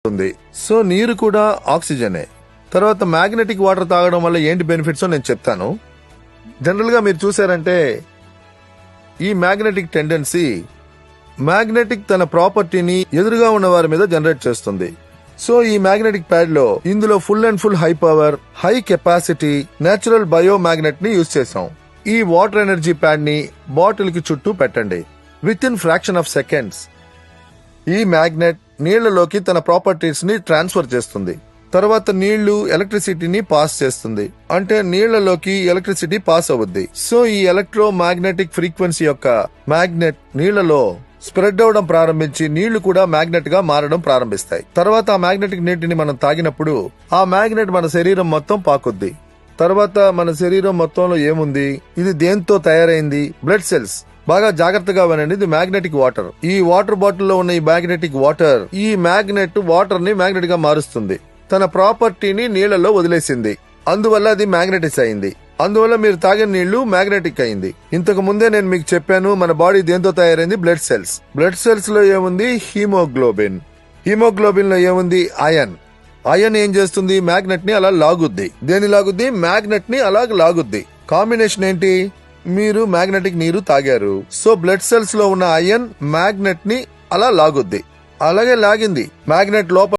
ఉంది. సో నీరు కూడా ఆక్సిజనే. తర్వాత మ్యాగ్నెటిక్ వాటర్ తాగడం వల్ల ఏంటి బెనిఫిట్స్ నేను చెప్తాను. జనరల్ గా మీరు చూసారంటే ఈ మ్యాగ్నెటిక్ టెండెన్సీ మ్యాగ్నెటిక్ తన ప్రాపర్టీని ఎదురుగా ఉన్న వారి మీద జనరేట్ చేస్తుంది. సో ఈ మ్యాగ్నెటిక్ ప్యాడ్ లో ఇందులో full and full high power, high capacity natural bio magnet ని యూజ్ చేసాం. ఈ వాటర్ ఎనర్జీ ప్యాడ్ ని బాటిల్ కి చుట్టూ పెట్టండి. With in fraction of seconds ఈ మ్యాగ్నెట్ నీళ్లలోకి తన ప్రాపర్టీస్ ని ట్రాన్స్ఫర్ చేస్తుంది. తర్వాత నీళ్లు ఎలక్ట్రిసిటీని పాస్ చేస్తుంది. అంటే నీళ్లలోకి ఎలక్ట్రిసిటీ పాస్ అవుద్ది. సో ఈ ఎలక్ట్రో మ్యాగ్నెటిక్ ఫ్రీక్వెన్సీ యొక్క మ్యాగ్నెట్ నీళ్లలో స్ప్రెడ్ అవడం ప్రారంభించి నీళ్లు కూడా మ్యాగ్నెట్ గా మారడం ప్రారంభిస్తాయి. తర్వాత ఆ మ్యాగ్నెటిక్ నీటిని మనం తాగినప్పుడు ఆ మ్యాగ్నెట్ మన శరీరం మొత్తం పాకుద్ది. తర్వాత మన శరీరం మొత్తంలో ఏముంది, ఇది దేంతో తయారైంది? Blood cells. బాగా జాగ్రత్తగా వినండి, ఇది మ్యాగ్నెటిక్ వాటర్. ఈ వాటర్ బాటిల్ లో ఉన్న ఈ మ్యాగ్నెటిక్ వాటర్ ఈ మ్యాగ్నెట్ వాటర్ ని మ్యాగ్నెట్ గా మారుస్తుంది. తన ప్రాపర్టీని నీళ్లలో వదిలేసింది. అందువల్ల అది మ్యాగ్నెటిస్ అయింది. అందువల్ల మీరు తాగిన నీళ్లు మ్యాగ్నెటిక్ అయింది. ఇంతకు ముందే నేను మీకు చెప్పాను మన బాడీ దేంతో తయారైంది? Blood cells. బ్లడ్ సెల్స్ లో ఏముంది? హీమోగ్లోబిన్. హీమోగ్లోబిన్ లో ఏముంది? ఐరన్. ఐరన్ ఏం చేస్తుంది? మ్యాగ్నెట్ ని అలా లాగుద్ది. దేని లాగుద్ది? మ్యాగ్నెట్ ని అలా లాగుద్ది. కాంబినేషన్ ఏంటి? మీరు మ్యాగ్నెటిక్ నీరు తాగారు. సో బ్లడ్ సెల్స్ లో ఉన్న ఐరన్ మ్యాగ్నెట్ ని అలా లాగుద్ది. అలాగే లాగింది. మ్యాగ్నెట్ లోపల